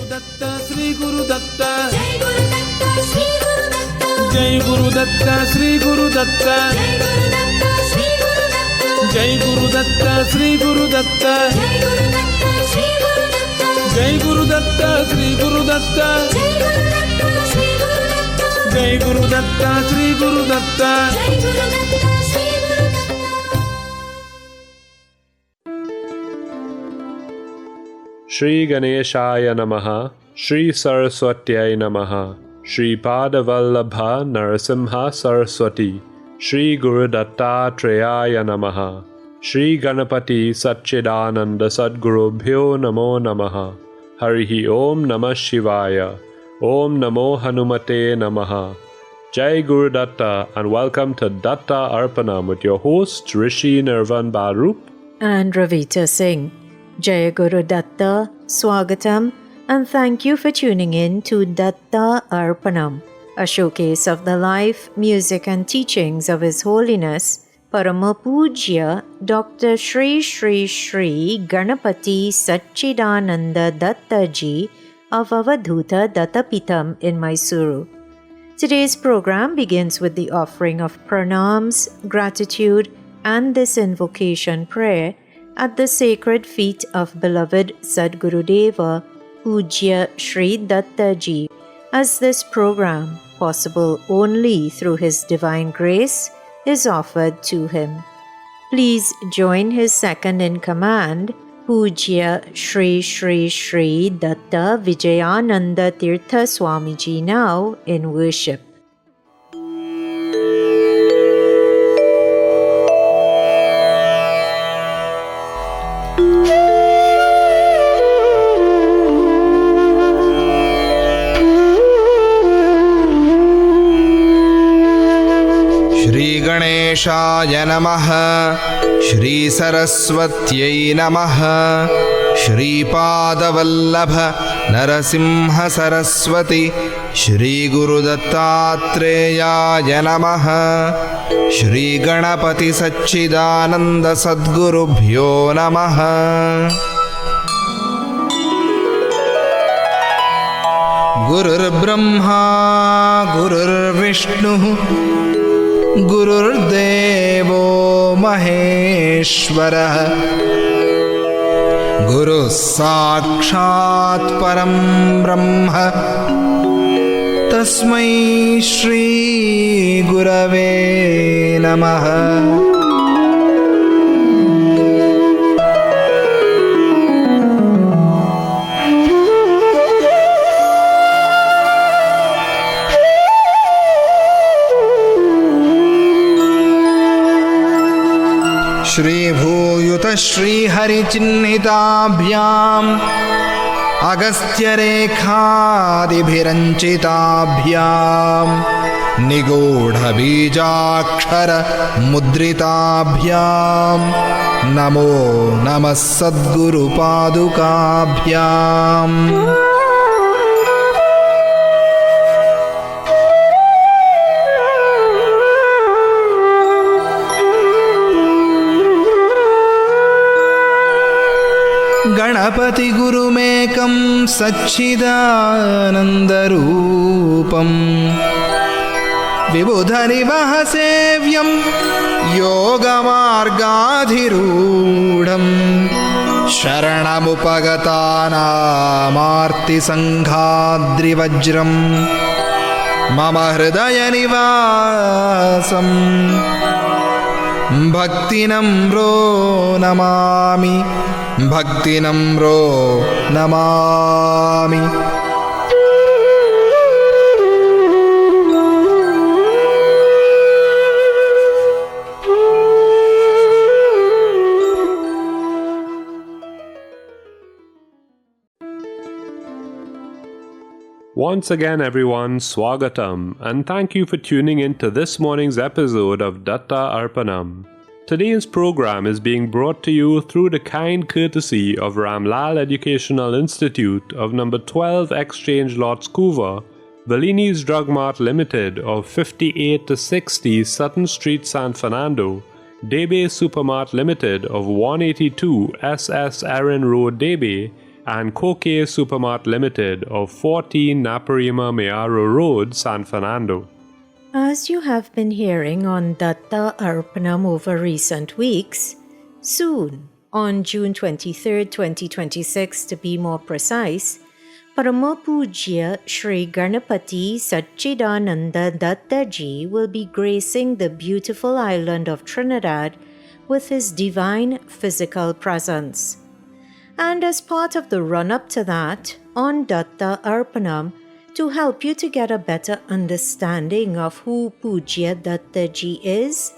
Datta Sri Guru Datta Jai Guru Datta Sri Guru Datta Jai Guru Datta Sri Guru Datta Jai Guru Datta Sri Guru Datta Jai Guru Datta Sri Guru Datta. Shri Ganeshaya Namaha, Shri Saraswatyai Namaha, Shri Padavallabha Narasimha Saraswati, Shri Guru Dattatreya Namaha, Shri Ganapati Satchidananda Sadgurubhyo Namo Namaha, Harihi Om Namah Shivaya, Om Namo Hanumate Namaha. Jai Guru Datta and welcome to Datta Arpanam with your hosts Rishi Nirvan Barup and Ravita Singh. Jai Guru Datta, Swagatam, and thank you for tuning in to Datta Arpanam, a showcase of the life, music and teachings of His Holiness Paramapujya Dr. Shri Shri Shri Ganapati Satchidananda Datta Ji of Avadhuta Dattapitam in Mysuru. Today's program begins with the offering of pranams, gratitude, and this invocation prayer at the sacred feet of beloved Sadgurudeva, Pujya Shri Datta Ji, as this program, possible only through His divine grace, is offered to him. Please join His second in command, Pujya Shri Shri Shri Datta Vijayananda Tirtha Swamiji, now in worship. Shri Ganeshaya Namaha, Shri Saraswatyai Namaha, Shri Padavallabha Narasimha Saraswati, Shri Guru Dattatreya Namaha, Shri Ganapati Satchidananda Sadgurubhyo Namaha. Gurur Brahma Gurur Vishnu Gururdevo Maheshwarah, Guru Sakshat Param Brahma, Tasmai Shri Gurave Namaha. Shri Bhuyuta Shri Hari Chinnhitabhyam Agastya Rekhadibhiranchitabhyam Nigodha Bijakshara Mudritabhyam Namo Namah Sadguru Padukabhyam. Ganapati Gurumekam Satchidanandarupam Vibhudharivahasevyam Yogamargadhirudham Sharanamupagatanaamarti Sanghadrivajram Mama Hridaya Nivasam Bhaktinamro Namami Bhaktinamro Namami. Once again everyone, Swagatam, and thank you for tuning in to this morning's episode of Datta Arpanam. Today's program is being brought to you through the kind courtesy of Ramlal Educational Institute of number 12 Exchange Lots Couva, Bellini's Drug Mart Limited of 58 to 60 Sutton Street, San Fernando, Debe Supermart Limited of 182 SS Aaron Road, Debe, and Koke Supermart Limited of 14 Naparima Mayaro Road, San Fernando. As you have been hearing on Datta Arpanam over recent weeks, soon, on June 23, 2026 to be more precise, Parama Pujya Sri Ganapati Satchidananda Datta Ji will be gracing the beautiful island of Trinidad with his divine physical presence. And as part of the run-up to that, on Datta Arpanam, to help you to get a better understanding of who Pujya Datta Ji is,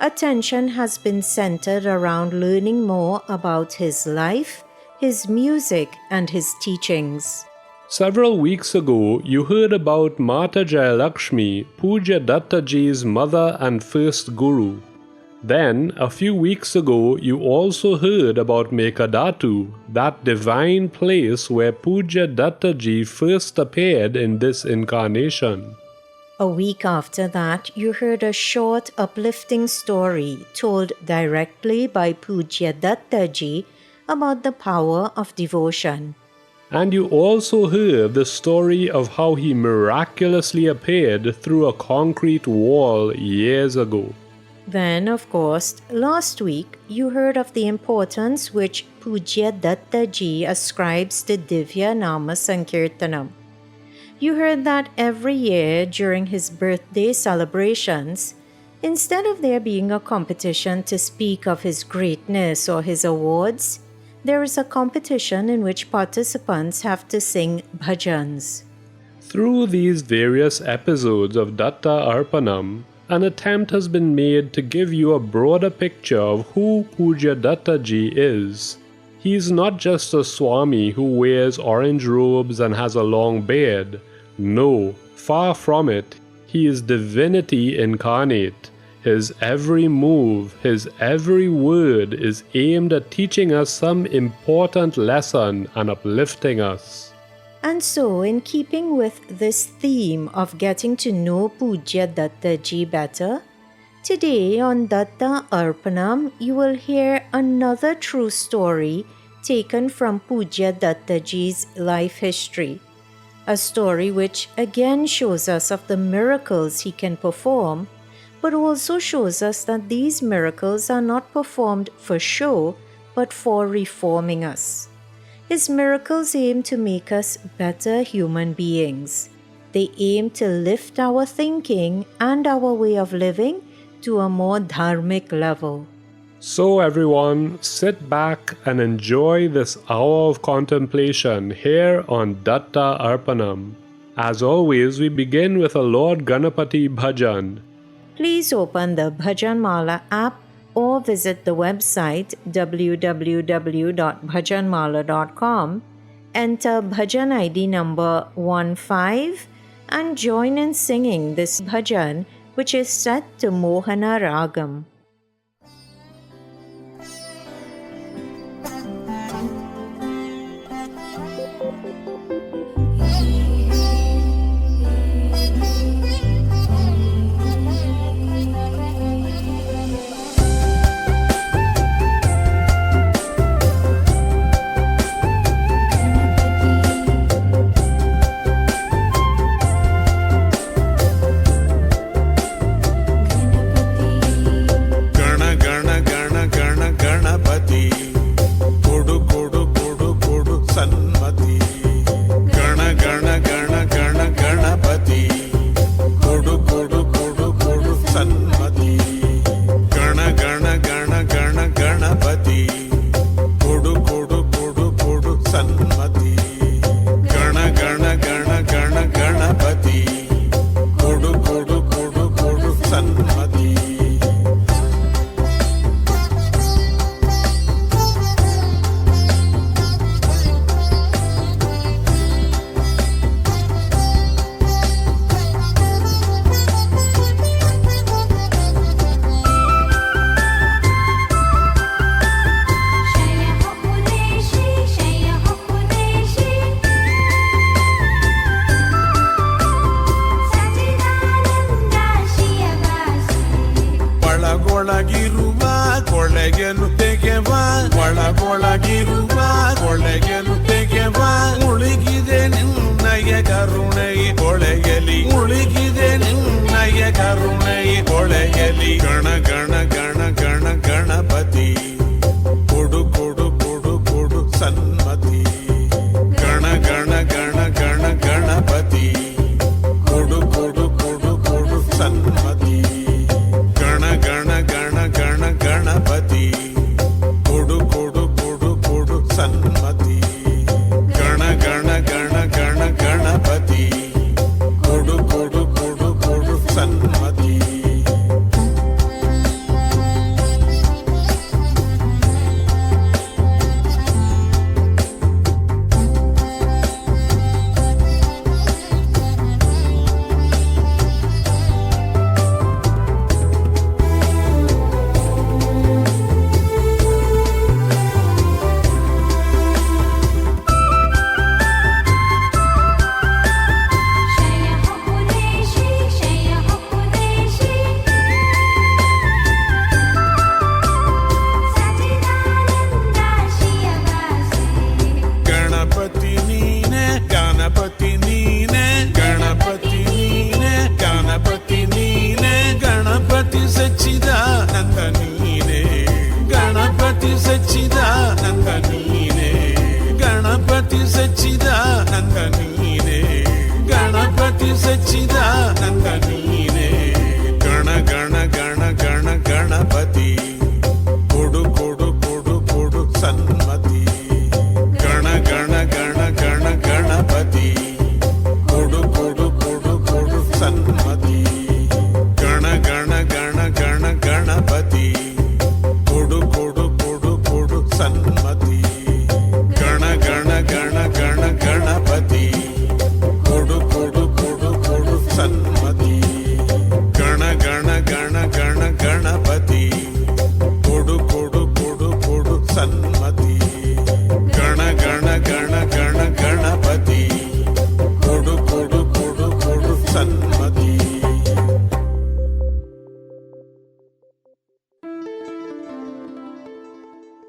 attention has been centered around learning more about his life, his music, and his teachings. Several weeks ago, you heard about Mata Jayalakshmi, Pujya Datta Ji's mother and first guru. Then, a few weeks ago, you also heard about Mekadatu, that divine place where Pujya Datta Ji first appeared in this incarnation. A week after that, you heard a short, uplifting story told directly by Pujya Datta Ji about the power of devotion. And you also heard the story of how he miraculously appeared through a concrete wall years ago. Then, of course, last week you heard of the importance which Pujya Datta Ji ascribes to Divya Nama Sankirtanam. You heard that every year during his birthday celebrations, instead of there being a competition to speak of his greatness or his awards, there is a competition in which participants have to sing bhajans. Through these various episodes of Datta Arpanam, an attempt has been made to give you a broader picture of who Pujya Datta Ji is. He is not just a Swami who wears orange robes and has a long beard. No, far from it. He is divinity incarnate. His every move, his every word is aimed at teaching us some important lesson and uplifting us. And so, in keeping with this theme of getting to know Pujya Datta Ji better, today on Datta Arpanam you will hear another true story taken from Pujya Datta Ji's life history. A story which again shows us of the miracles he can perform, but also shows us that these miracles are not performed for show, but for reforming us. His miracles aim to make us better human beings. They aim to lift our thinking and our way of living to a more dharmic level. So everyone, sit back and enjoy this hour of contemplation here on Datta Arpanam. As always, we begin with a Lord Ganapati bhajan. Please open the Bhajan Mala app or visit the website www.bhajanmala.com, enter Bhajan ID number 15 and join in singing this bhajan which is set to Mohana Ragam. ಒಳಗೊಳಗಿರುವ ಒಳಗೊಳಗಿರುವ ಒಳಗೆನು ತೆಗೆ सच्चिदानंद नीने गण गण गण गण गणपति कोडु कोडु कोडु कोडु सन्मति गण गण गण गण गणपति कोडु कोडु कोडु कोडु सन्मति गण गण गण गण गणपति कोडु कोडु कोडु कोडु सन्मति गण गण गण गण गणपति कोडु कोडु कोडु कोडु सन्मति गण गण गण गण गणपति कोडु कोडु कोडु कोडु सन्मति गण गण गण गण गणपति कोडु कोडु कोडु कोडु सन्मति.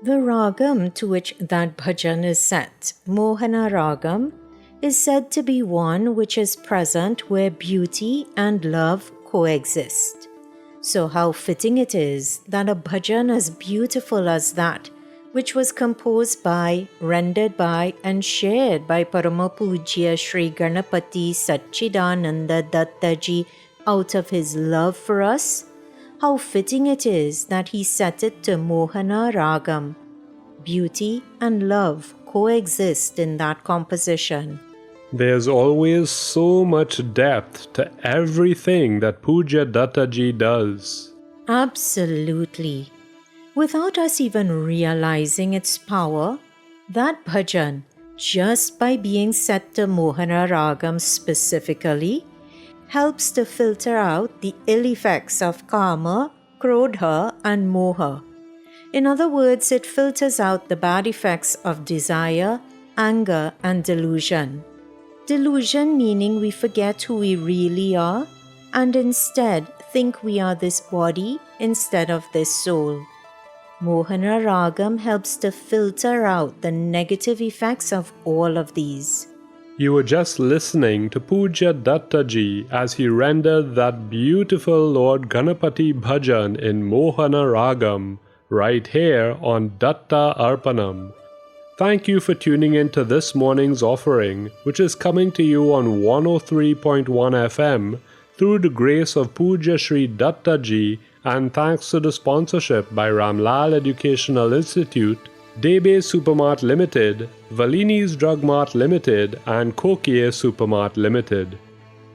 The ragam to which that bhajan is set, Mohana ragam, is said to be one which is present where beauty and love coexist. So how fitting it is that a bhajan as beautiful as that, which was composed by, rendered by, and shared by Parama Pujya Sri Ganapati Satchidananda Dattaji out of his love for us, how fitting it is that he set it to Mohana ragam. Beauty and love coexist in that composition. There's always so much depth to everything that Pujya Dattaji does. Absolutely. Without us even realizing its power, that bhajan, just by being set to Mohana ragam specifically, helps to filter out the ill effects of kama, krodha, and moha. In other words, it filters out the bad effects of desire, anger, and delusion. Delusion meaning we forget who we really are and instead think we are this body instead of this soul. Mohana ragam helps to filter out the negative effects of all of these. You were just listening to Pujya Dattaji as he rendered that beautiful Lord Ganapati bhajan in Mohana ragam right here on Datta Arpanam. Thank you for tuning in to this morning's offering, which is coming to you on 103.1 FM through the grace of Pujya Sri Dattaji and thanks to the sponsorship by Ramlal Educational Institute, Debe Supermart Limited, Valini's Drug Mart Limited and Kokie Supermart Limited.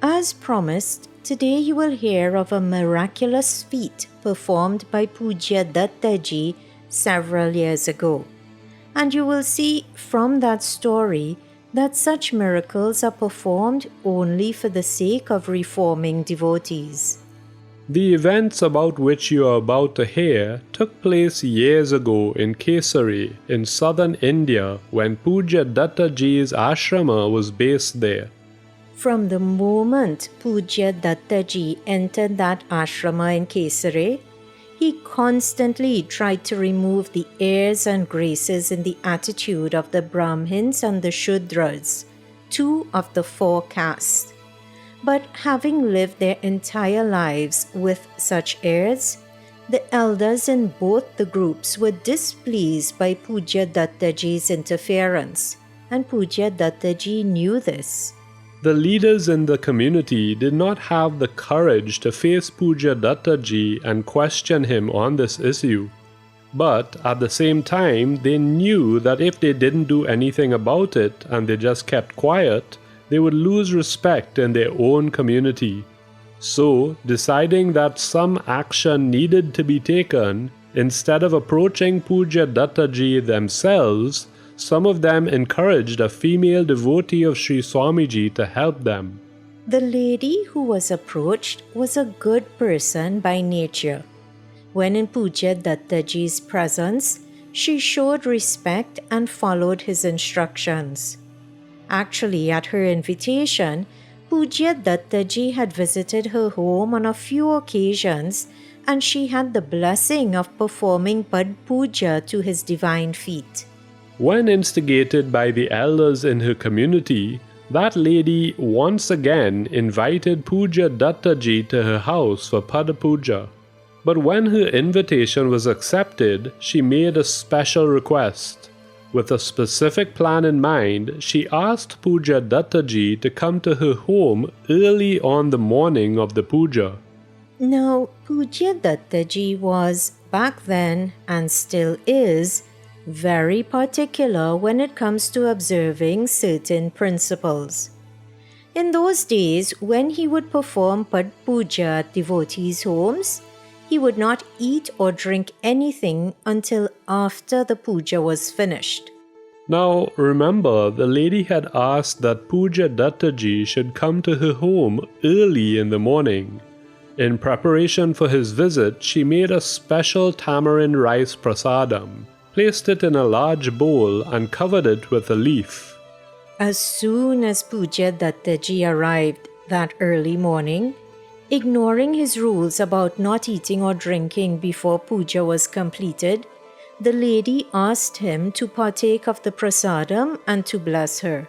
As promised, today you will hear of a miraculous feat performed by Pujya Dattaji several years ago. And you will see from that story that such miracles are performed only for the sake of reforming devotees. The events about which you are about to hear took place years ago in Kesari in southern India when Pujya Dattaji's ashrama was based there. From the moment Pujya Dattaji entered that ashrama in Kesari, he constantly tried to remove the airs and graces in the attitude of the Brahmins and the Shudras, two of the four castes. But having lived their entire lives with such airs, the elders in both the groups were displeased by Pujya Dattaji's interference, and Pujya Dattaji knew this. The leaders in the community did not have the courage to face Pujya Dattaji and question him on this issue. But at the same time, they knew that if they didn't do anything about it and they just kept quiet, they would lose respect in their own community. So, deciding that some action needed to be taken, instead of approaching Pujya Dattaji themselves, some of them encouraged a female devotee of Sri Swamiji to help them. The lady who was approached was a good person by nature. When in Pujya Dattaji's presence, she showed respect and followed his instructions. Actually, at her invitation, Pujya Dattaji had visited her home on a few occasions and she had the blessing of performing Pad Puja to his divine feet. When instigated by the elders in her community, that lady once again invited Pujya Dattaji to her house for Pada Puja. But when her invitation was accepted, she made a special request. With a specific plan in mind, she asked Puja Dattaji to come to her home early on the morning of the puja. Now, Puja Dattaji was, back then and still is, very particular when it comes to observing certain principles. In those days, when he would perform Pad Puja at devotees' homes, he would not eat or drink anything until after the puja was finished. Now, remember, the lady had asked that Puja Dattaji should come to her home early in the morning. In preparation for his visit, she made a special tamarind rice prasadam, placed it in a large bowl and covered it with a leaf. As soon as Puja Dattaji arrived that early morning, ignoring his rules about not eating or drinking before puja was completed, the lady asked him to partake of the prasadam and to bless her.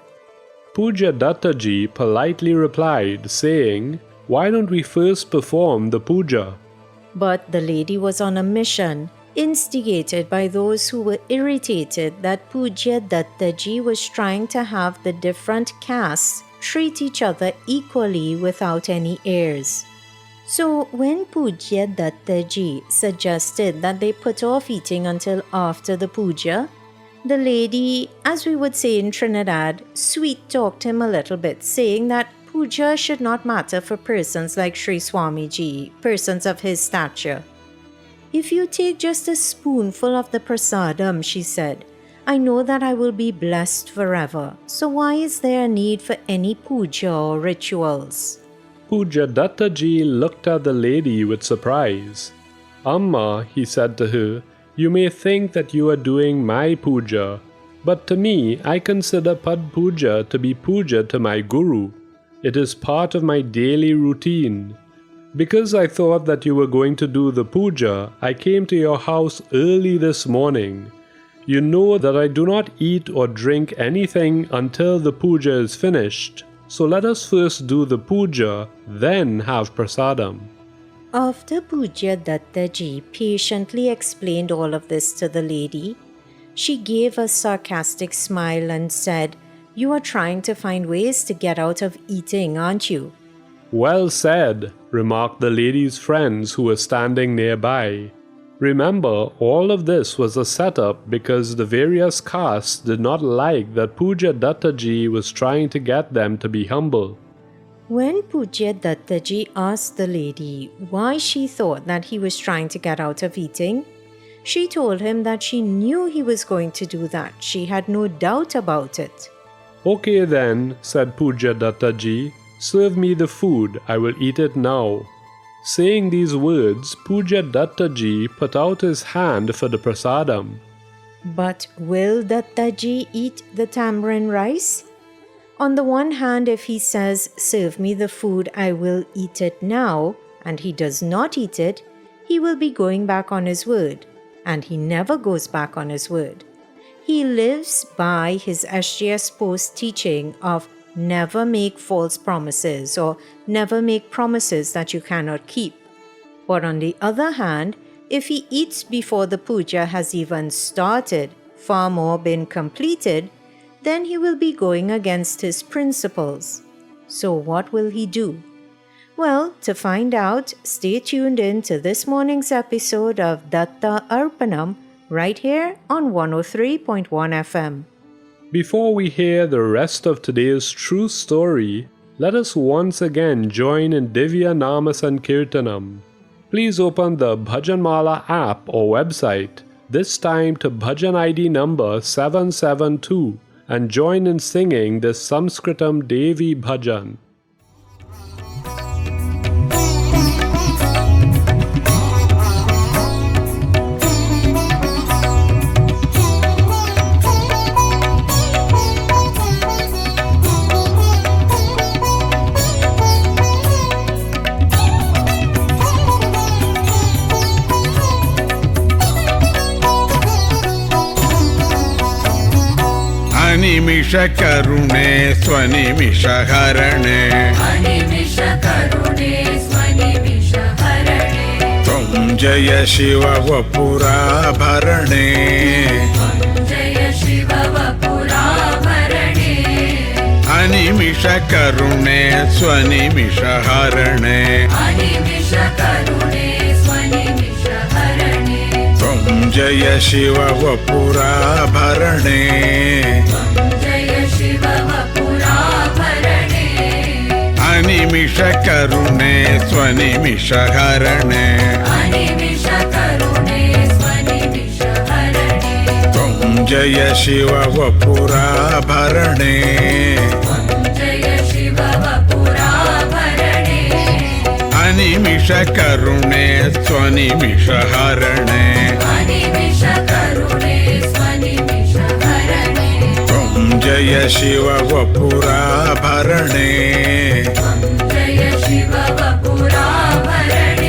Puja Dattaji politely replied, saying, "Why don't we first perform the puja?" But the lady was on a mission, instigated by those who were irritated that Puja Dattaji was trying to have the different castes treat each other equally without any airs. So when Puja Dattaji suggested that they put off eating until after the puja, the lady, as we would say in Trinidad, sweet-talked him a little bit, saying that puja should not matter for persons like Sri Swamiji, persons of his stature. "If you take just a spoonful of the prasadam," she said, "I know that I will be blessed forever. So why is there a need for any puja or rituals?" Puja Dattaji looked at the lady with surprise. "Amma," he said to her, "you may think that you are doing my puja, but to me, I consider Pad Puja to be puja to my Guru. It is part of my daily routine. Because I thought that you were going to do the puja, I came to your house early this morning. You know that I do not eat or drink anything until the puja is finished. So let us first do the puja, then have prasadam." After Puja Dattaji patiently explained all of this to the lady, she gave a sarcastic smile and said, "You are trying to find ways to get out of eating, aren't you?" "Well said," remarked the lady's friends who were standing nearby. Remember, all of this was a setup because the various castes did not like that Puja Dattaji was trying to get them to be humble. When Puja Dattaji asked the lady why she thought that he was trying to get out of eating, she told him that she knew he was going to do that. She had no doubt about it. "Okay then," said Puja Dattaji, "serve me the food, I will eat it now." Saying these words, Puja Dattaji put out his hand for the prasadam. But will Dattaji eat the tamarind rice? On the one hand, if he says, "Serve me the food, I will eat it now," and he does not eat it, he will be going back on his word. And he never goes back on his word. He lives by his SGS Post teaching of never make false promises or never make promises that you cannot keep. But on the other hand, if he eats before the puja has even started, far more been completed, then he will be going against his principles. So what will he do? Well, to find out, stay tuned in to this morning's episode of Datta Arpanam right here on 103.1 FM. Before we hear the rest of today's true story, let us once again join in Divya Nama Sankirtanam. Please open the Bhajanmala app or website, this time to Bhajan ID number 772, and join in singing this Sanskritam Devi Bhajan. अनिमिष करुणे स्वनिमिष हरणे अनिमिष करुणे स्वनिमिष हरणे त्वं जय शिव वपुराभरणे त्वं जय शिव अनिमिष करुणे स्वनिमिष हरणे अनिमिष करुणे स्वनिमिष हरणे त्वं जय शिव वपुराभरणे जय शिव वपुराभरणे अनिमिष करुणे स्वनिमिष हरणे अनिमिष करुणे स्वनिमिष हरणे त्वं जय शिव वपुराभरणे जय शिव वपुराभरणे अनिमिष करुणे स्वनिमिष हरणे अनिमिष करुणे स्वनिमिष हरणे त्वं जय शिव वपुराभरणे जय शिव वपुराभरणे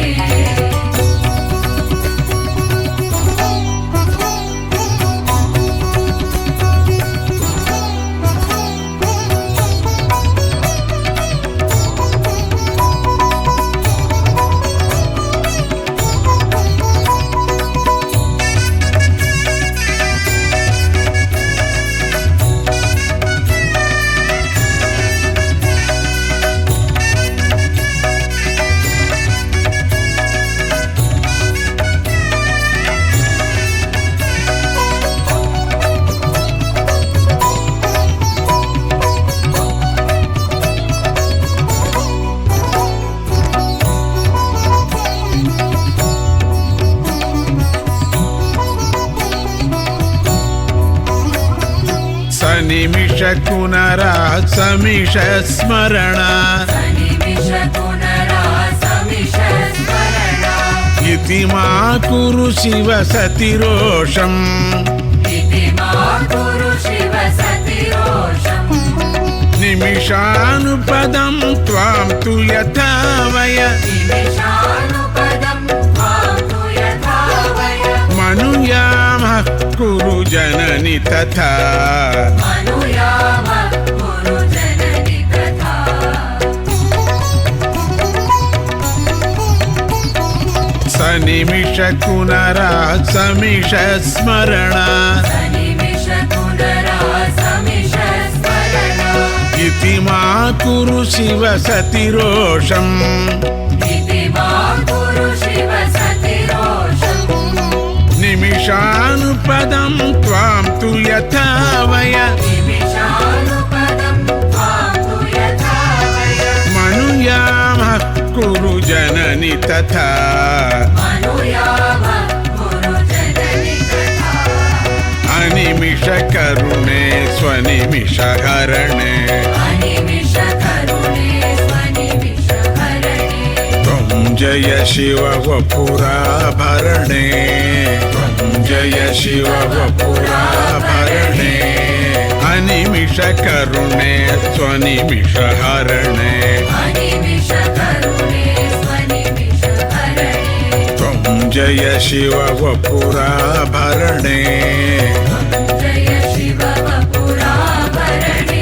सनिमिष कुनरा समिष स्मरण सनिमिष पुनरा समिष स्मरण इति मा कुरु शिव सतिरोषम् इति मा कुरु शिव सतिरोषम् निमिषानुपदं त्वां तु यथा वय निमिषानुपदं त्वां तु यथा वय मनुयामः कुरु जननि तथा मनुयामः कुरु जननि तथा सनिमिष कुनरा समिष स्मरण सनिमिष पुनरा समिष स्मरण इति मा कुरु शिव सतिरोषम् इति मा कुरु शिव सतिरोषम् निमिषानुपदं त्वां तु यथा वय निमिषानुपदं त्वां तु यथा वय मनुयामः कुरु जननि तथा मनुयामः कुरु जननि तथा अनिमिष करुणे स्वनिमिष हरणे अनिमिष करुणे स्वनिमिष हरणे त्वं जय शिव वपुराभरणे त्वं जय शिव वपुराभरणे अनिमिष करुणे स्वनिमिष हरणे अनिमिष करुणे स्वनिमिष हरणे त्वं जय शिव वपुराभरणे जय शिव वपुराभरणे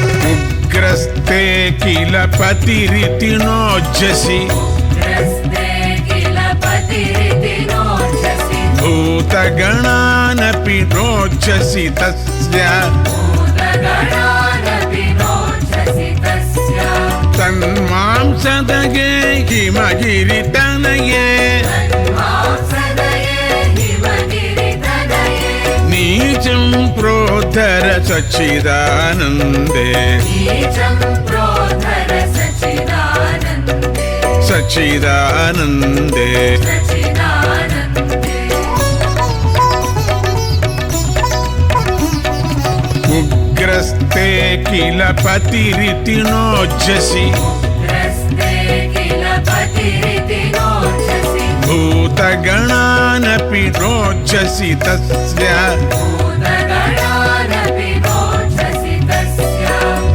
उग्रस्ते किल पतिरिति नोज्जसि ग्रस्ते किल पतिरिति नोचसि भूतगणानपि नोज्जसि तस्य भूतगणानपि नोचसि तस्य तन्मां सदगे हिमगिरितनये तन्मांसदये हिमगिरितनये नीचं प्रोद्धर सच्चिदानन्दे नीचं प्रोद्धर सच्चिदानन्दे सच्चिदानन्दे सच्चिदानन्दे उग्रस्ते किल पतिरिति नोज्जसि ग्रस्ते किल पतिरिति नोचसि भूतगणानपि रोचसि तस्य भूतगणानपि रोचसि तस्य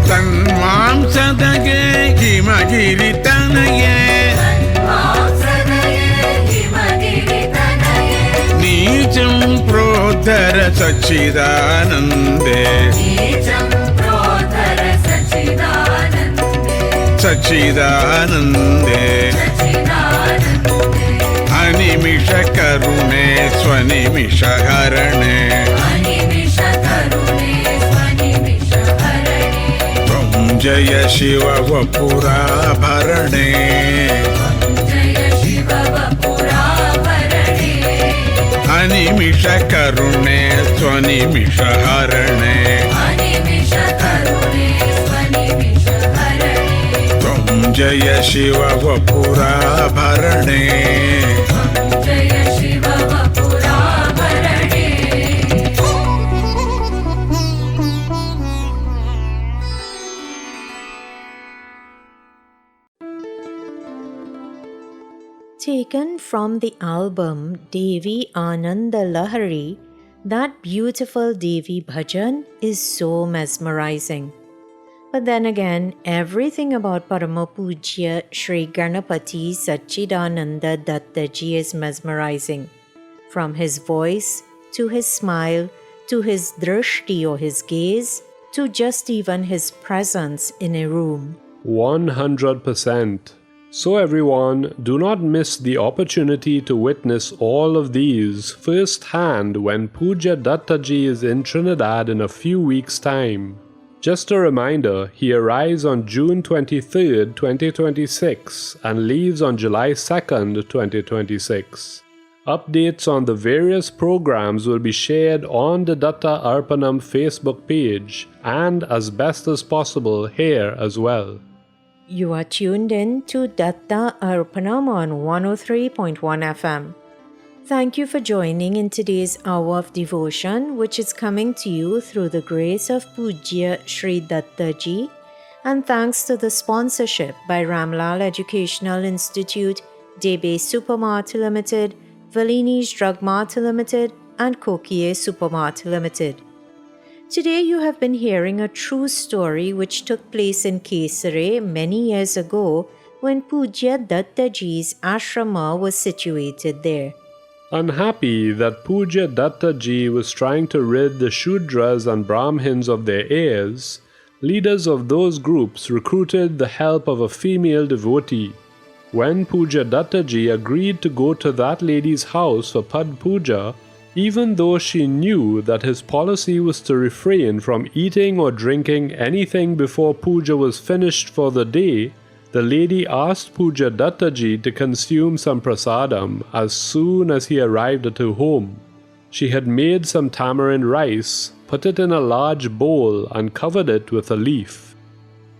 तन्मां सदगे हिमगिरितनये तन्मांसदये हिमगिरितनये नीचं प्रोद्धर सच्चिदानन्दे नीचं प्रोद्धर सच्चिदानन्दे सच्चिदानन्दे सच्चिदानन्दे अनिमिषकरुणे स्वनिमिषहरणे अनिमिषकरुणे स्वनिमिषहरणे त्वं जय शिव वपुराभरणे जय शिव वपुराभरणे अनिमिषकरुणे स्वनिमिषहरणे अनिमिषकरुणे स्वनिमिषहरणे त्वं जय शिव वपुराभरणे जय Shiv वपुराभरणे Taken from the album Devi Ananda Lahari, that beautiful Devi bhajan is so mesmerizing. But then again, everything about Parama Pujya Sri Ganapati Satchidananda Dattaji is mesmerizing. From his voice, to his smile, to his drishti or his gaze, to just even his presence in a room. 100%. So everyone, do not miss the opportunity to witness all of these firsthand when Puja Dattaji is in Trinidad in a few weeks' time. Just a reminder, he arrives on June 23rd, 2026 and leaves on July 2nd, 2026. Updates on the various programs will be shared on the Datta Arpanam Facebook page and as best as possible here as well. You are tuned in to Datta Arpanam on 103.1 FM. Thank you for joining in today's hour of devotion, which is coming to you through the grace of Pujya Sri Dattaji, and thanks to the sponsorship by Ramlal Educational Institute, Debe Supermart Limited, Valini's Drug Mart Limited, and Kokie Supermart Limited. Today you have been hearing a true story which took place in Kesare many years ago when Pujya Dattaji's ashrama was situated there. Unhappy that Puja Dattaji was trying to rid the Shudras and Brahmins of their heirs, leaders of those groups recruited the help of a female devotee. When Puja Dattaji agreed to go to that lady's house for Pad Puja, even though she knew that his policy was to refrain from eating or drinking anything before puja was finished for the day, the lady asked Puja Dattaji to consume some prasadam as soon as he arrived at her home. She had made some tamarind rice, put it in a large bowl and covered it with a leaf.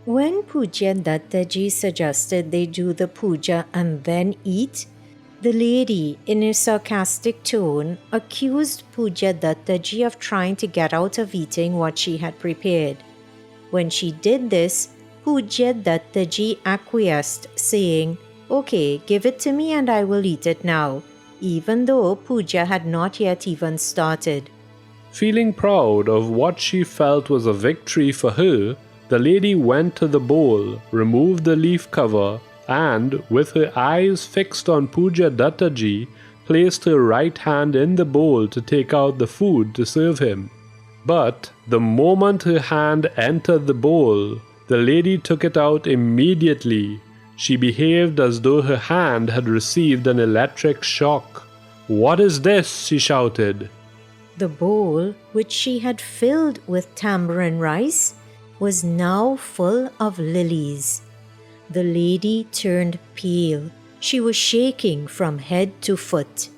When Pujya Dattaji suggested they do the puja and then eat, the lady, in a sarcastic tone, accused Pujya Dattaji of trying to get out of eating what she had prepared. When she did this, Pujya Dattaji acquiesced, saying, "Okay, give it to me and I will eat it now," even though puja had not yet even started. Feeling proud of what she felt was a victory for her, the lady went to the bowl, removed the leaf cover, and, with her eyes fixed on Puja Dattaji, placed her right hand in the bowl to take out the food to serve him. But the moment her hand entered the bowl, the lady took it out immediately. She behaved as though her hand had received an electric shock. "What is this?" she shouted. The bowl, which she had filled with tamarind rice, was now full of lilies. The lady turned pale. She was shaking from head to foot.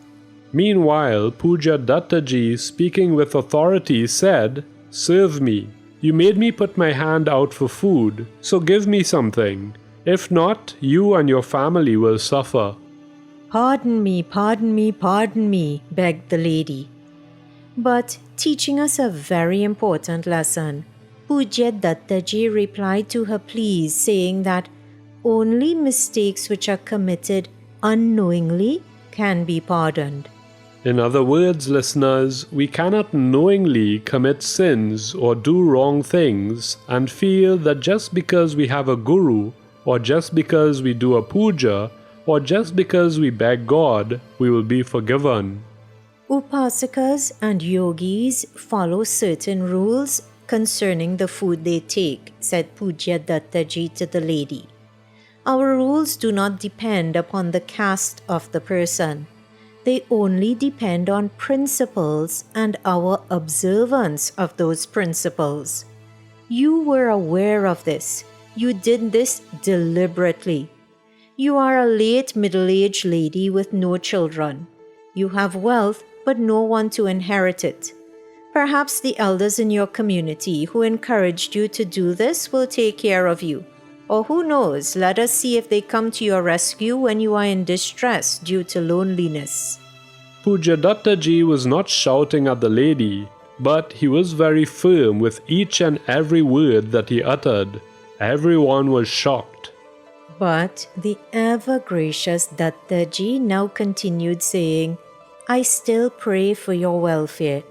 Meanwhile, Puja Dattaji, speaking with authority, said, "Serve me. You made me put my hand out for food, so give me something. If not, you and your family will suffer." "Pardon me, pardon me, pardon me," begged the lady. But, teaching us a very important lesson, Pujya Dattaji replied to her pleas, saying that only mistakes which are committed unknowingly can be pardoned. In other words, listeners, we cannot knowingly commit sins or do wrong things and feel that just because we have a guru, or just because we do a puja, or just because we beg God, we will be forgiven. Upasakas and yogis follow certain rules concerning the food they take, said Pujya Dattaji to the lady. Our rules do not depend upon the caste of the person. They only depend on principles and our observance of those principles. You were aware of this. You did this deliberately. You are a late middle-aged lady with no children. You have wealth, but no one to inherit it. Perhaps the elders in your community who encouraged you to do this will take care of you. Or who knows, let us see if they come to your rescue when you are in distress due to loneliness. Pujya Dattaji was not shouting at the lady, but he was very firm with each and every word that he uttered. Everyone was shocked. But the ever-gracious Dattaji now continued saying, I still pray for your welfare.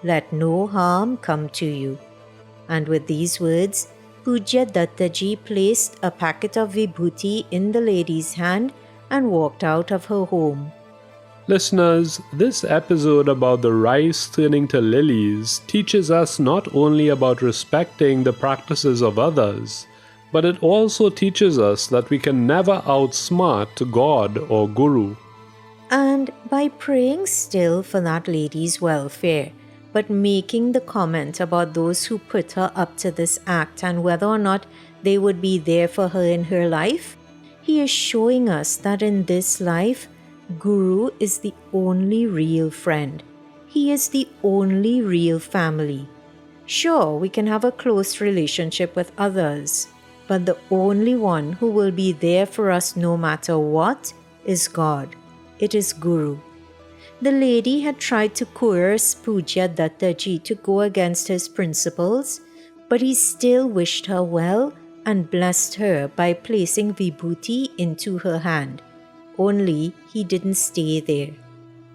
Let no harm come to you. And with these words, Pujya Dattaji placed a packet of vibhuti in the lady's hand and walked out of her home. Listeners, this episode about the rice turning to lilies teaches us not only about respecting the practices of others, but it also teaches us that we can never outsmart God or Guru. And by praying still for that lady's welfare, but making the comment about those who put her up to this act and whether or not they would be there for her in her life, he is showing us that in this life, Guru is the only real friend. He is the only real family. Sure, we can have a close relationship with others, but the only one who will be there for us no matter what is God. It is Guru. The lady had tried to coerce Pujya Dattaji to go against his principles, but he still wished her well and blessed her by placing vibhuti into her hand. Only he didn't stay there.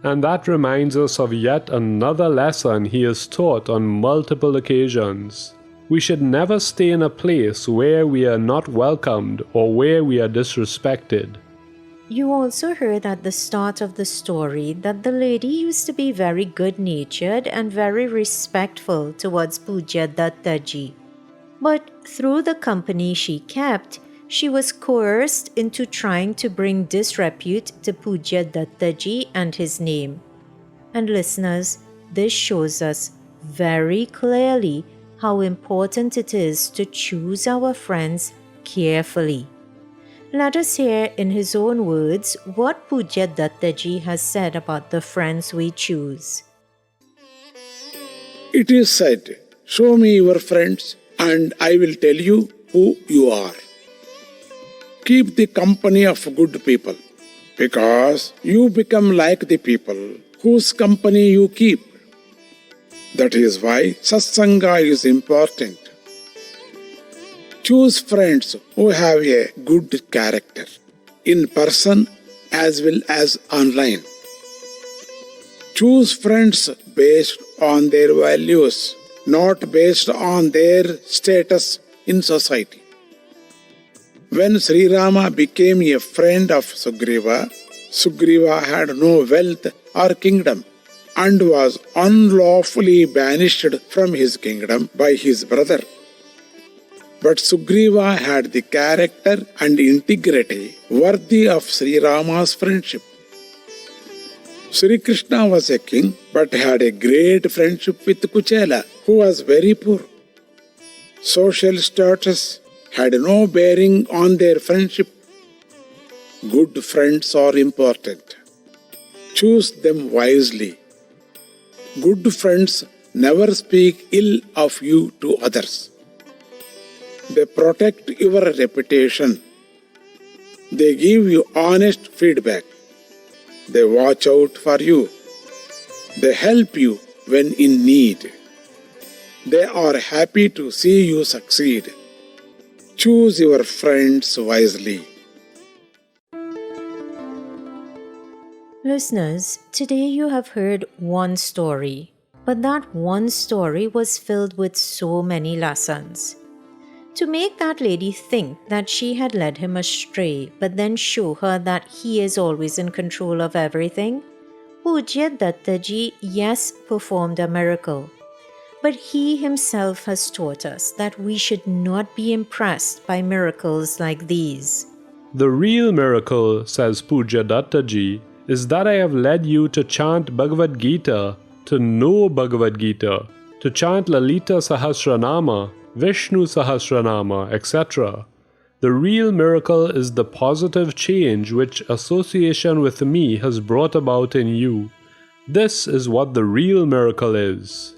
And that reminds us of yet another lesson he has taught on multiple occasions. We should never stay in a place where we are not welcomed or where we are disrespected. You also heard at the start of the story that the lady used to be very good-natured and very respectful towards Pujya Dattaji. But through the company she kept, she was coerced into trying to bring disrepute to Pujya Dattaji and his name. And listeners, this shows us very clearly how important it is to choose our friends carefully. Let us hear in his own words what Pujya Dattaji has said about the friends we choose. It is said, show me your friends and I will tell you who you are. Keep the company of good people, because you become like the people whose company you keep. That is why Satsanga is important. Choose friends who have a good character, in person as well as online. Choose friends based on their values, not based on their status in society. When Sri Rama became a friend of Sugriva, Sugriva had no wealth or kingdom and was unlawfully banished from his kingdom by his brother. But Sugriva had the character and integrity worthy of Sri Rama's friendship. Sri Krishna was a king but had a great friendship with Kuchela, who was very poor. Social status had no bearing on their friendship. Good friends are important. Choose them wisely. Good friends never speak ill of you to others. They protect your reputation. They give you honest feedback. They watch out for you. They help you when in need. They are happy to see you succeed. Choose your friends wisely. Listeners, today you have heard one story, but that one story was filled with so many lessons. To make that lady think that she had led him astray, but then show her that he is always in control of everything, Pujya Dattaji, yes, performed a miracle. But he himself has taught us that we should not be impressed by miracles like these. The real miracle, says Pujya Dattaji, is that I have led you to chant Bhagavad Gita, to know Bhagavad Gita, to chant Lalita Sahasranama, Vishnu Sahasranama, etc. The real miracle is the positive change which association with me has brought about in you. This is what the real miracle is.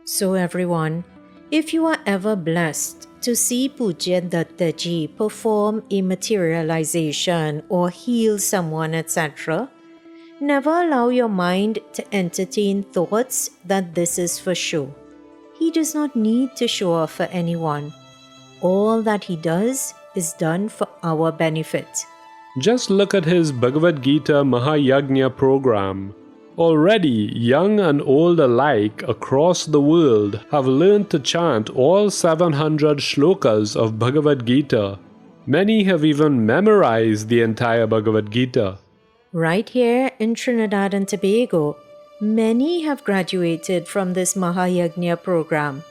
So everyone, if you are ever blessed to see Pujya Dattaji perform a materialization or heal someone, etc., never allow your mind to entertain thoughts that this is for show. He does not need to show off for anyone. All that he does is done for our benefit. Just look at his Bhagavad Gita Mahayagna program. Already, young and old alike across the world have learned to chant all 700 shlokas of Bhagavad Gita. Many have even memorized the entire Bhagavad Gita. Right here in Trinidad and Tobago, many have graduated from this Mahayagna program.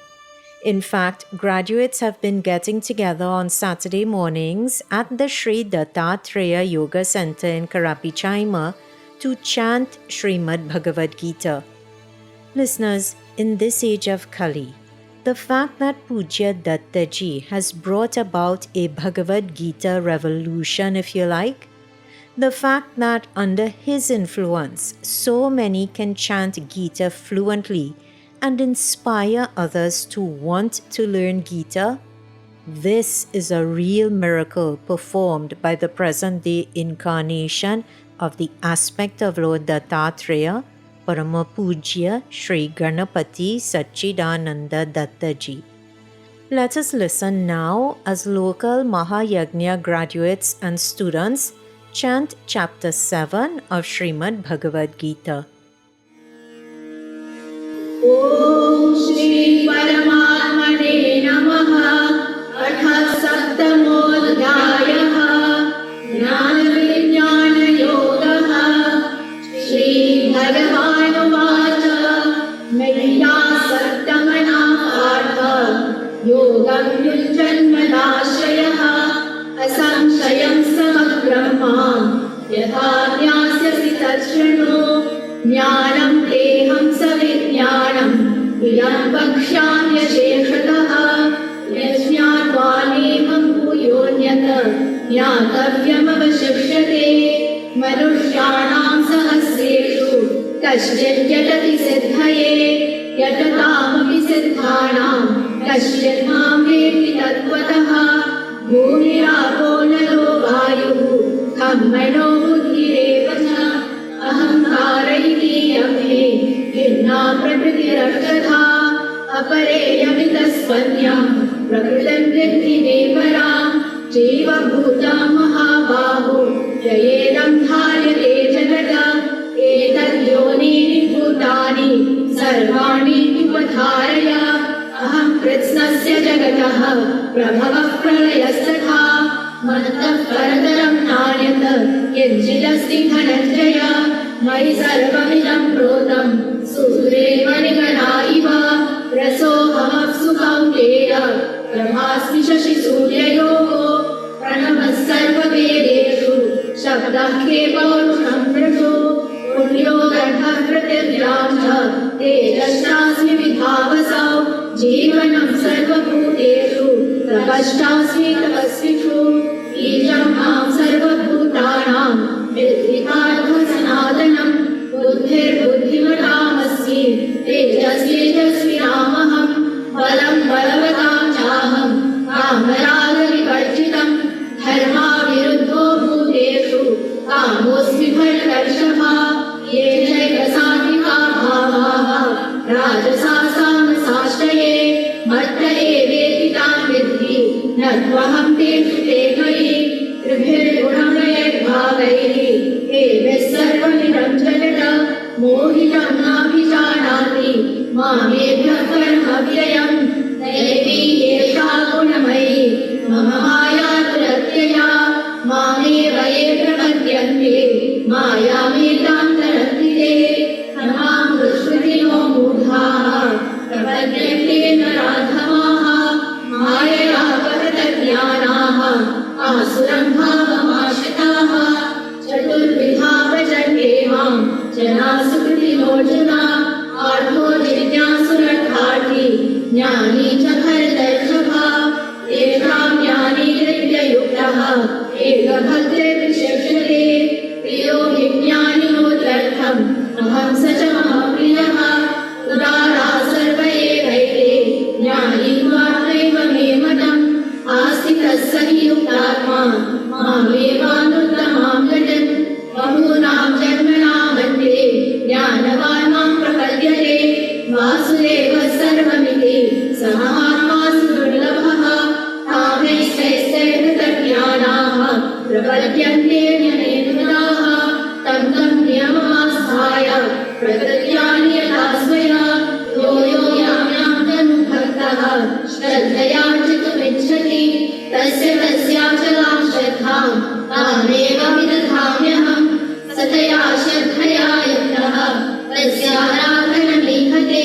In fact, graduates have been getting together on Saturday mornings at the Sri Datta Yoga Center in Karapi, Chaima, to chant Srimad Bhagavad Gita. Listeners, in this age of Kali, the fact that Pujya Dattaji has brought about a Bhagavad Gita revolution, if you like, the fact that under his influence, so many can chant Gita fluently and inspire others to want to learn Gita, this is a real miracle performed by the present-day incarnation of the aspect of Lord Dattatreya, Parama Pujya Sri Ganapati Satchidananda Dattaji. Let us listen now as local Mahayagna graduates and students chant chapter 7 of Srimad Bhagavad Gita. ॐ श्री परमात्मने नमः। अथ सप्तमोऽध्यायः ज्ञानविज्ञानयोगः। श्रीभगवानुवाच मय्यासक्तमनः पार्थ योगं युञ्जन्मदाश्रयः असंशयं समग्रं मां यथा ज्ञास्यसि तच्छृणु। ज्ञानं तेऽहं सविज्ञानम् इदं वक्ष्याम्यशेषतः। यज्ञात्वा नेमं भूयोऽन्यत् ज्ञातव्यमवशिष्यते। मनुष्याणां सहस्रेषु कश्चित् यतति सिद्धये यततामपि सिद्धानां कश्चित् मां वेत्ति तत्त्वतः। भूमिरापो नलो वायुः खं मनो बुद्धिरेव च। अहंकार इति मे भिन्ना प्रकृतिरष्टधा। अपरेयमितस्त्वन्यं प्रकृतिं विद्धि मे परां। जीवभूतं महाबाहो ययेदं धार्यते जगत्। एतद्योनीनि भूतानि सर्वाणि उपधारय। अहं कृत्स्नस्य जगतः प्रभवः प्रलयस्तथा। मत्तः परतरं नान्यत् किञ्चिदस्ति धनञ्जय। मयि सर्वमिदं प्रोतं सूत्रे मणिगणा इव। रसोऽहमप्सु कौन्तेय ब्रह्मास्मि शशिसूर्ययोः। प्रणवः सर्ववेदेषु शब्दः खे पौरुषं मृषु। पुण्यो गर्भः पृथिव्यां च तेजश्चास्मि विभावसौ। जीवनं सर्वभूतेषु तपश्चास्मि तपस्विषु। बीजं मां सर्वभूतानां विद्धि पार्थ सनातनं। बुद्धिर्बुद्धिमतामस्मि तेजस्तेजस्विनामहं। बलं बलवतां चाहं कामरागविवर्जितं। धर्माविरुद्धो भूतेषु कामोऽस्मि भरतर्षभा। ये चैव सात्विका भावाः राजसासामसाश्रये। मत्त एवेति तां विद्धि न त्वहं तेषु ते मयि। त्रिभिर्गुणमयैर्भावैः एभिः सर्वमिदं जलधं जलद मोहितं नाभिजानाति मामेभ्यः कर्मव्ययम् दैवी एषा गुणमयी मम माया दुरत्यया मामेव ये प्रपद्यन्ते मायामेतां तरन्ति ते मां दुष्कृतिनो मूढाः प्रपद्यन्ते नराधमाः मायया परतज्ञानाः आसुरं भावमाश्रिताः चतुर्विधा भजन्ते मां जनाः सुकृतिनोऽर्जुना आर्तो जिज्ञासुरर्थार्थी ज्ञानी च भरतर्षभा येषां ज्ञानी हृदययुक्तः एकभक्तिर्विशिष्यते प्रियो हि ज्ञानिनोत्यर्थम् अहं स च मम प्रियः उदारा सर्व एवैते ज्ञानी मात्रैव मे मतम् आस्तिकः स हि युक्तात्मा मामेवानुत्तमां गतिम् बहूनां जन्मनामन्ते ज्ञानवान् मां प्रपद्यते वासुदेवः सर्वमिति स महात्मासु दुर्लभः तामैस्तैस्तैर्हृतज्ञानाः प्रपद्यन्ते न्यनेतुदाः तं तं नियममास्थाय प्रकृत्या नियता स्वया यो यो यां यां तनुभक्तः श्रद्धया चितुमिच्छति तस्य तस्याचलां श्रद्धां तामेव विदधाम्यहम् सतया श्रद्धया युक्तः तस्याराधनमीहते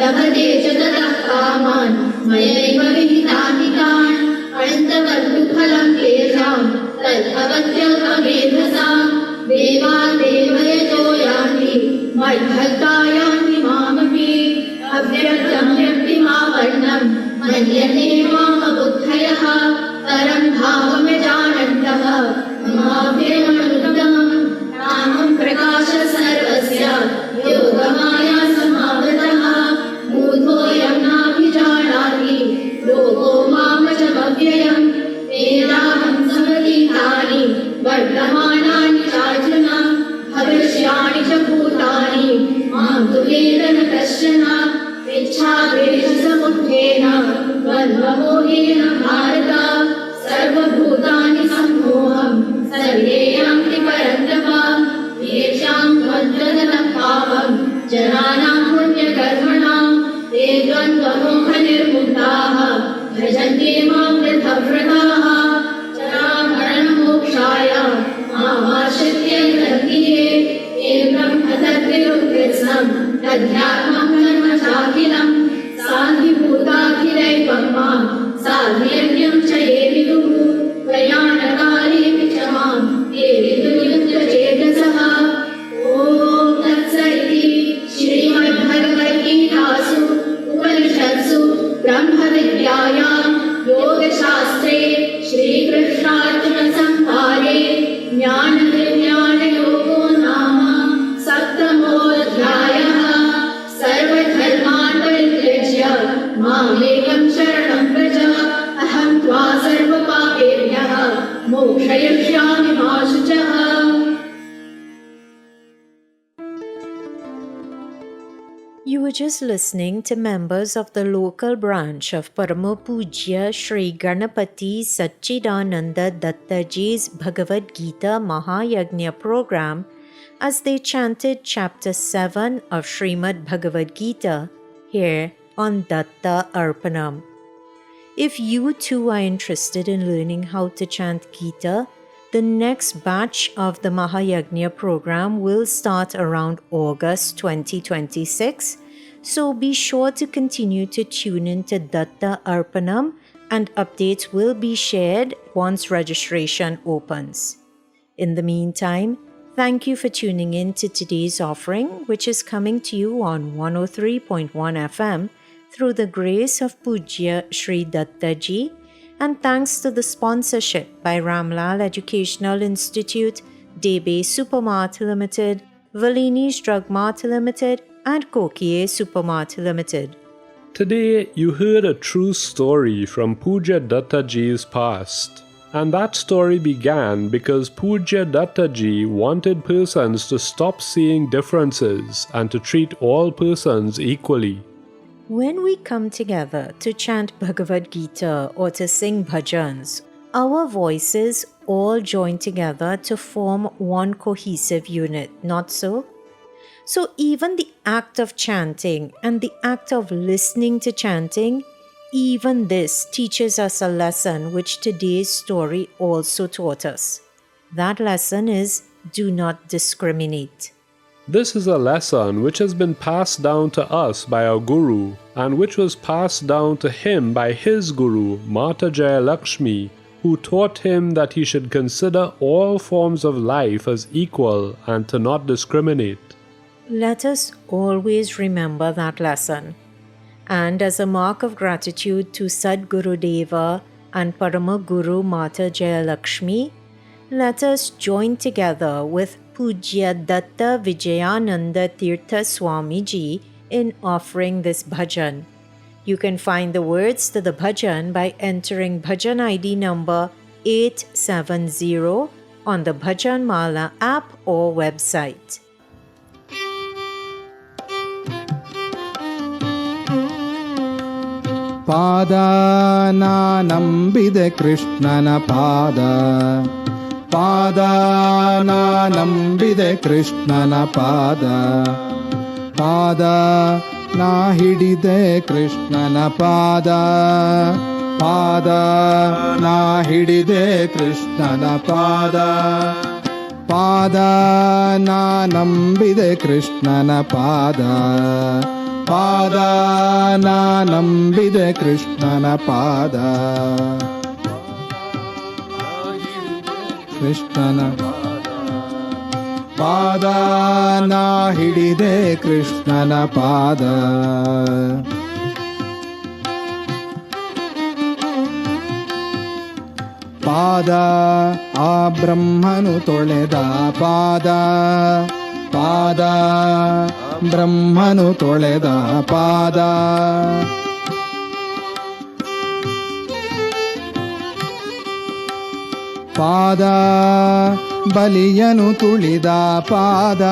लभते च ततः कामान् मयैव विहितानि तान् अनन्तवर्तुफलं तेषां तद्भवत्यल्पमेधसां देवा देवयतो यान्ति मद्भक्ता यान्ति मामपि अव्यक्तं व्यक्तिमावर्णं मन्यते मामबुद्धयः परं भावमजानन्तः माव्ययमनुत्तमम् नामं प्रकाश सर्वस्य योगमाया समावृतः मूढोऽयं नाभिजानाति लोको मामजमव्ययम् वेदाहं समतीतानि वर्तमानानि चार्जुन भविष्याणि च भूतानि मां तु वेद न कश्चन इच्छाद्वेषसमुत्थेन द्वन्द्वमोहेन भारत सर्वभूतानि सम्मोहं सर्वे यान्ति परन्तप येषां द्वन्द्वगतं पापं जनानां पुण्यकर्मणां ते द्वन्द्वमोहनिर्मुक्ताः भजन्ते मां वृथव्रताः जरामरणमोक्षाय मामाश्रित्य यतन्ति ये ब्रह्मतत्त्वकृत्स्नं तध्यात्मं कर्म चाखिलं साधिभूताखिलैवं मां साध्यज्ञं च ये विदुः प्रयाणकालेऽपि च मां ये विदुर्युक्तचेतसः ॐ तत्सदिति श्रीमद्भगवद्गीतासु उपनिषत्सु ब्रह्मविद्यायां योगशास्त्रे श्रीकृष्णार्जुनसंवादे ज्ञानविज्ञानयोगो नाम सप्तमोऽध्यायः सर्वधर्मान् परित्यज्य मामेकं शरणं व्रज अहं त्वा सर्वपापेभ्यः मोक्षयिष्यामि मा शुचः। You were just listening to members of the local branch of Parama Pujya Sri Ganapati Satchidananda Dattaji's Bhagavad Gita Mahayagna program as they chanted Chapter 7 of Srimad Bhagavad Gita here on Datta Arpanam. If you too are interested in learning how to chant Gita, the next batch of the Mahayagna program will start around August 2026, so be sure to continue to tune in to Datta Arpanam and updates will be shared once registration opens. In the meantime, thank you for tuning in to today's offering, which is coming to you on 103.1 FM through the grace of Pujya Sri Dattaji, and thanks to the sponsorship by Ramlal Educational Institute, Debe Supermart Limited, Valini's Drug Mart Limited, and Kokie Supermart Limited. Today, you heard a true story from Pujya Dattaji's past. And that story began because Pujya Dattaji wanted persons to stop seeing differences and to treat all persons equally. When we come together to chant Bhagavad Gita or to sing bhajans, our voices all join together to form one cohesive unit, not so? So even the act of chanting and the act of listening to chanting, even this teaches us a lesson which today's story also taught us. That lesson is, do not discriminate. This is a lesson which has been passed down to us by our Guru, and which was passed down to him by his Guru, Mata Jayalakshmi, who taught him that he should consider all forms of life as equal and to not discriminate. Let us always remember that lesson. And as a mark of gratitude to Sadguru Deva and Paramaguru Mata Jayalakshmi, let us join together with Pujya Datta Vijayananda Tirtha Swamiji in offering this bhajan. You can find the words to the bhajan by entering bhajan ID number 870 on the Bhajan Mala app or website. ಪಾದಾನಂಬಿದೆ ಕೃಷ್ಣನ ಪಾದಾನಂಬಿದೆ ಕೃಷ್ಣನ ಪಾದ ನಾ ಹಿಡಿದೆ ಕೃಷ್ಣನ ಪಾದ ನಾ ಹಿಡಿದೆ ಕೃಷ್ಣನ ಪಾದ ನಾ ನಂಬಿದೆ ಕೃಷ್ಣನ ಪಾದ ನಾ ನಂಬಿದೆ ಕೃಷ್ಣನ ಕೃಷ್ಣನ ಪಾದ ನಾ ಹಿಡಿದೆ ಕೃಷ್ಣನ ಪಾದ ಆ ಬ್ರಹ್ಮನು ತೊಳೆದ ಪಾದ ಬ್ರಹ್ಮನು ತೊಳೆದ ಪಾದ ಬಲಿಯನು ತುಳಿದ ಪಾದ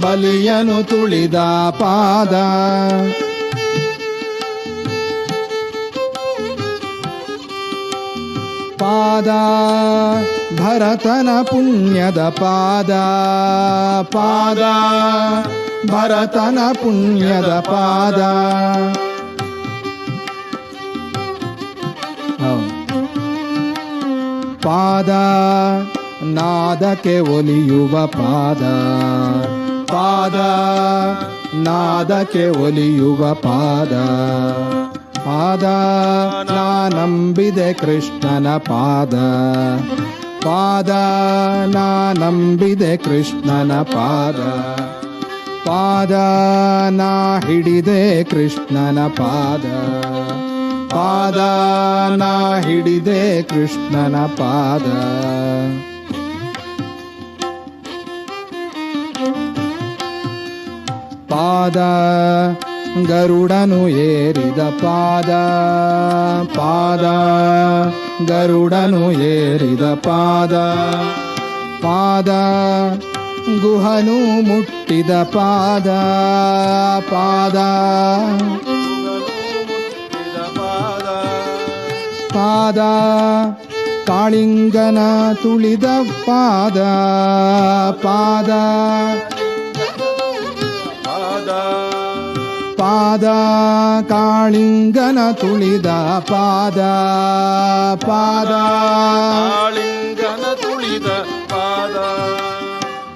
ಬಲಿಯನು ತುಳಿದ ಪಾದ ಭರತನ ಪುಣ್ಯದ ಪಾದ ಭರತನ ಪುಣ್ಯದ ಪಾದ ನಾದಕ್ಕೆ ಒಲಿಯುವ ಪಾದ ನಾದಕ್ಕೆ ಒಲಿಯುವ ಪಾದ ನಾ ನಂಬಿದೆ ಕೃಷ್ಣನ ಪಾದ ನಾ ನಂಬಿದೆ ಕೃಷ್ಣನ ಪಾದ ನಾ ಹಿಡಿದೆ ಕೃಷ್ಣನ ಪಾದ ನಾ ಹಿಡಿದೆ ಕೃಷ್ಣನ ಪಾದ ಗರುಡನು ಏರಿದ ಪಾದ ಗರುಡನು ಏರಿದ ಪಾದ ಗುಹನು ಮುಟ್ಟಿದ ಪಾದ ಕಾಳಿಂಗನ ತುಳಿದ ಪಾದ ಕಾಳಿಂಗನ ತುಳಿದ ಪಾದ ಕಾಳಿಂಗನ ತುಳಿದ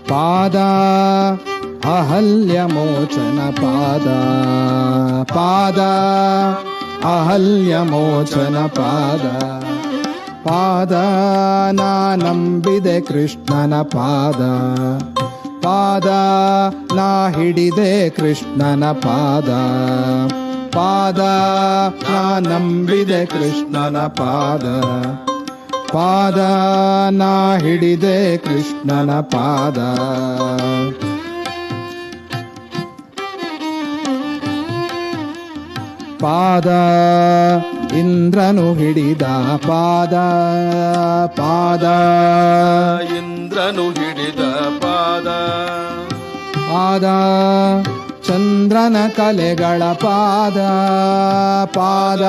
ಪಾದ ಅಹಲ್ಯ ಮೋಚನ ಪಾದ ಅಹಲ್ಯ ಮೋಚನ ಪಾದ ನಾ ನಂಬಿದೆ ಕೃಷ್ಣನ ಪಾದ ನಾ ಹಿಡಿದೆ ಕೃಷ್ಣನ ಪಾದ ನಾ ನಂಬಿದೆ ಕೃಷ್ಣನ ಪಾದ ನಾ ಹಿಡಿದೆ ಕೃಷ್ಣನ ಪಾದ ಇಂದ್ರನು ಹಿಡಿದ ಪಾದ ಇಂದ್ರನು ಹಿಡಿದ ಪಾದ ಚಂದ್ರನ ಕಲೆಗಳ ಪಾದ ಪಾದ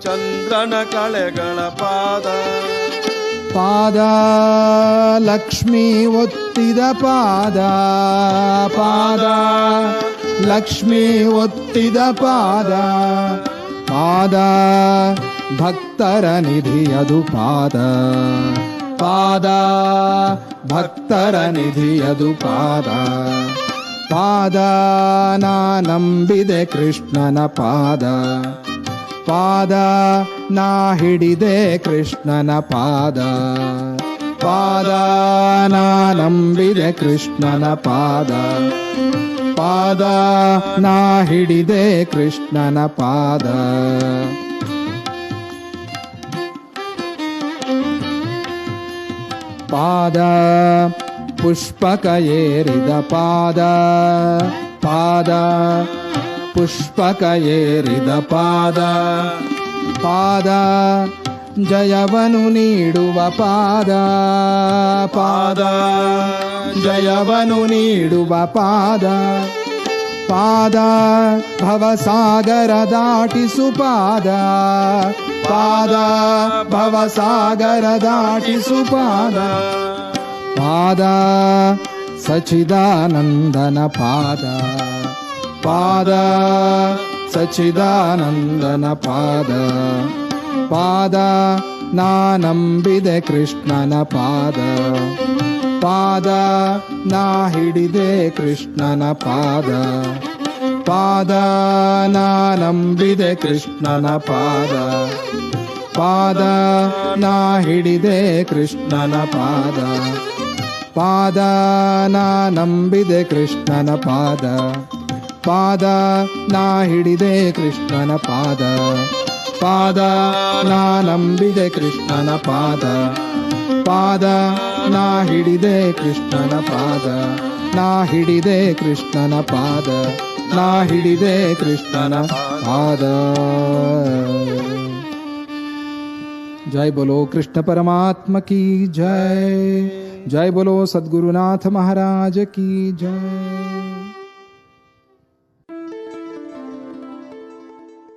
ಚಂದ್ರನ ಕಳೆಗಳ ಪಾದ ಪಾದ ಲಕ್ಷ್ಮೀ ಒತ್ತಿದ ಪಾದ ಪಾದ ಲಕ್ಷ್ಮೀ ಒತ್ತಿದ ಪಾದ ಪಾದ ಭಕ್ತರ ನಿಧಿಯದು ಪಾದ ಪಾದ ಭಕ್ತರ ನಿಧಿಯದು ಪಾದ ಪಾದ ನಾ ನಂಬಿದೆ ಕೃಷ್ಣನ ಪಾದ ಪಾದ ನಾ ಹಿಡಿದೆ ಕೃಷ್ಣನ ಪಾದ ಪಾದ ನಾ ನಂಬಿದೆ ಕೃಷ್ಣನ ಪಾದ ಪಾದ ನಾ ಹಿಡಿದೆ ಕೃಷ್ಣನ ಪಾದ ಪಾದ ಪುಷ್ಪಕ ಏರಿದ ಪಾದ ಪಾದ ಪುಷ್ಪಕ ಏರಿದ ಪಾದ ಪಾದ ಜಯವನು ನೀಡುವ ಪಾದ ಪಾದ ಜಯವನು ನೀಡುವ ಪಾದ ಪಾದ ಭವಸಾಗರ ದಾಟಿಸು ಪಾದ ಪಾದ ಭವಸಾಗರ ದಾಟಿಸು ಪಾದ ಪಾದ ಸಚಿದಾನಂದನ ಪಾದ ಪಾದ ಸಚಿದಾನಂದನ ಪಾದ ಪಾದ ನಾ ನಂಬಿದೆ ಕೃಷ್ಣನ ಪಾದ ಪಾದ ನಾ ಹಿಡಿದೆ ಕೃಷ್ಣನ ಪಾದ ಪಾದ ನಾ ನಂಬಿದೆ ಕೃಷ್ಣನ ಪಾದ ಪಾದ ನಾ ಹಿಡಿದೆ ಕೃಷ್ಣನ ಪಾದ ಪಾದ ನಾ ನಂಬಿದೆ ಕೃಷ್ಣನ ಪಾದ ಪಾದ ನಾ ಹಿಡಿದೆ ಕೃಷ್ಣನ ಪಾದ ಪಾದ ನಾ ನಂಬಿದೆ ಕೃಷ್ಣನ ಪಾದ ಪಾದ ನಾ ಹಿಡಿದೆ ಕೃಷ್ಣನ ಪಾದ ನಾ ಹಿಡಿದೆ ಕೃಷ್ಣನ ಪಾದ ನಾ ಹಿಡಿದೆ ಕೃಷ್ಣನ ಪಾದ जय बोलो कृष्ण परमात्मा की जय जय बोलो सद्गुरुनाथ महाराज की जय।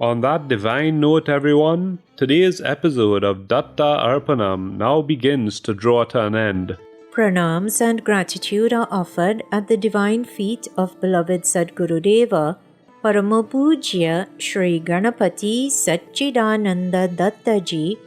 On that divine note, everyone, today's episode of Datta Arpanam now begins to draw to an end. Pranams and gratitude are offered at the divine feet of beloved Sadgurudeva, Paramapujya Shri Ganapati Satchidananda Datta Ji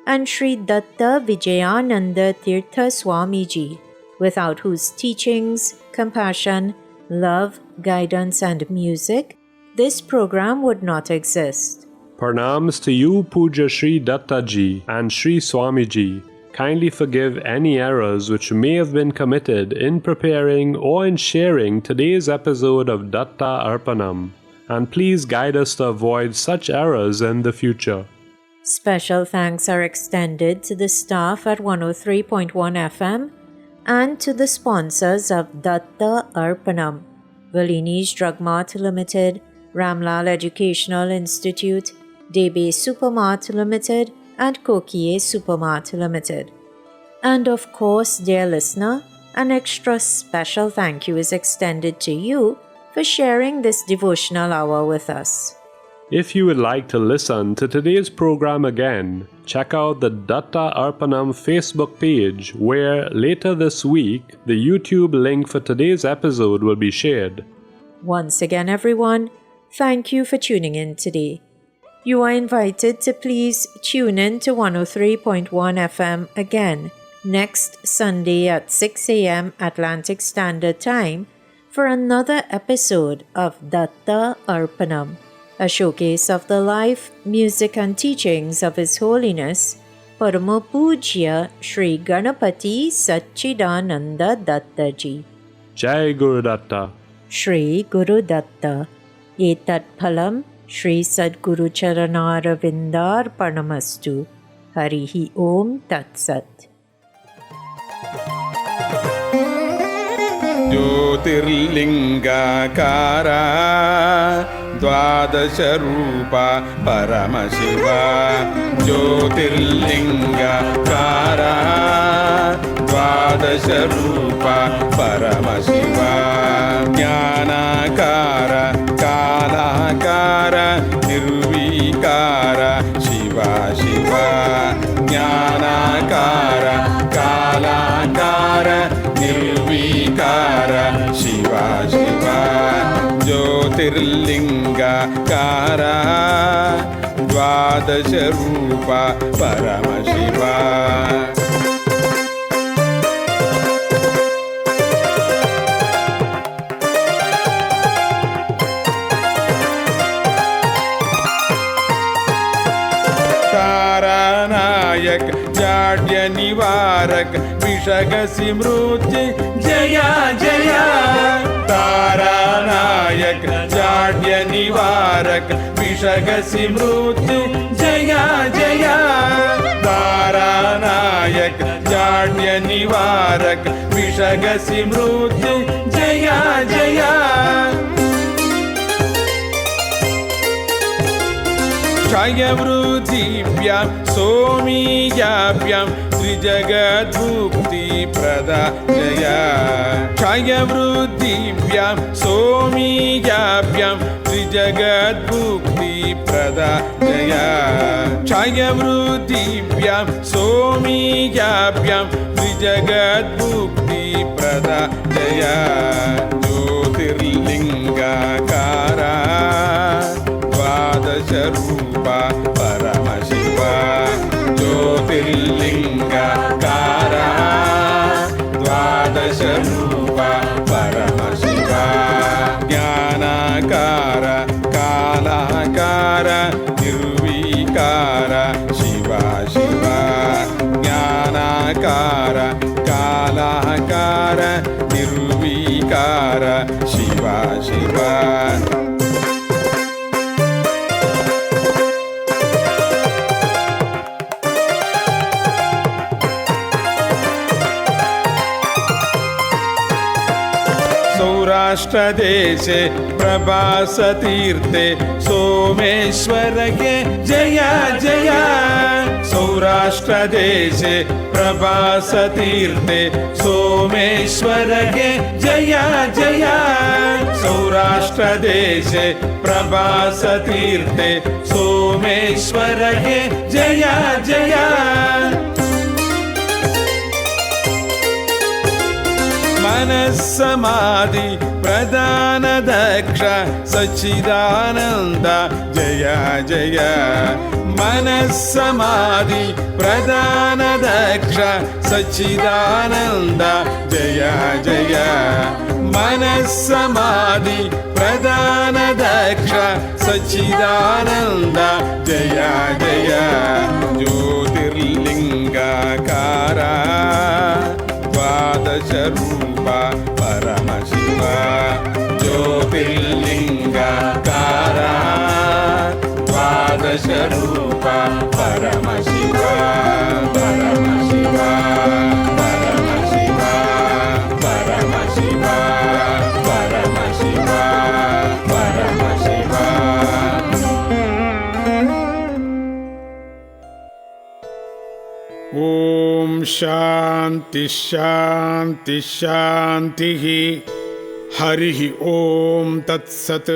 and Shri Datta Vijayananda Tirtha Swamiji, without whose teachings, compassion, love, guidance and music, this program would not exist. Pranams to you, Puja Shri Datta Ji and Shri Swamiji. Kindly forgive any errors which may have been committed in preparing or in sharing today's episode of Datta Arpanam, and please guide us to avoid such errors in the future. Special thanks are extended to the staff at 103.1 FM and to the sponsors of Datta Arpanam, Valini's Drug Mart Limited, Ramlal Educational Institute, Debe Supermart Limited, and Kokie Supermart Limited. And of course, dear listener, an extra special thank you is extended to you for sharing this devotional hour with us. If you would like to listen to today's program again, check out the Datta Arpanam Facebook page, where later this week the YouTube link for today's episode will be shared. Once again, everyone, thank you for tuning in today. You are invited to please tune in to 103.1 FM again next Sunday at 6 a.m. Atlantic Standard Time for another episode of Datta Arpanam, a showcase of the life, music and teachings of His Holiness Paramapujya Shri Ganapati Satchidananda Datta Ji. Jai Guru Datta. Shri Guru Datta. Etat phalam Shri Sadguru Charanaravindarpanamastu. Harihi Om Tat Sat. ज्योतिर्लिङ्गाकारा द्वादशरूप Paramshiva ज्योतिर्लिङ्गकार द्वादशरूप Paramshiva ज्ञानाकार कालाकार निर्विकार शिव शिव ज्ञानाकार कालाकार निर्विकार शिव शिव ज्योतिर्लिङ्गकार द्वादशरूप परमशिव तारानायक जाड्य निवारक विषग स्मृति जय जय तारानायक जाड्य निवारक विषग स्मृति जय जय तारानायक जाड्य निवारक विषग स्मृति जय जय क्षयवृद्धिभ्यां सोमीयाभ्यां त्रिजगद्मुक्तिप्रदा जय क्षयवृद्धिभ्यां सोमीयाभ्यां त्रिजगद्मुक्तिप्रदा जय क्षयवृद्धिभ्यां सोमीयाभ्यां त्रिजगद्मुक्तिप्रदा जय ज्योतिर्लिङ्गकार द्वादशरूप परमशिव ज्योतिर्लिङ्गकार द्वादशरूप परमशिव ज्ञानाकार कालाकार निर्विकार शिव शिव ज्ञानाकार कालाकार निर्विकार शिव शिव सौराष्ट्रदेशे प्रभासतीर्थे सोमेश्वरगे जय जय सौराष्ट्रदेशे प्रभासतीर्थे सोमेश्वरगे जय जय सौराष्ट्रदेशे प्रभासतीर्थे सोमेश्वरगे जय जय मनस्समाधि प्रदान दक्ष सच्चिदानंद जय जय मनस्समाधि प्रदान दक्ष सच्चिदानंद जय जय मनस्समाधि प्रदान दक्ष सच्चिदानंद जय जय ज्योतिर्लिङ्गकार द्वादशरूप परमशिव ज्योतिर्लिङ्गकार द्वादशरूप परमशिव परमशिव परमशिव परमशिव परमशिव परमशिव ओम शांति शांति शांति हरि ओम तत्सत्।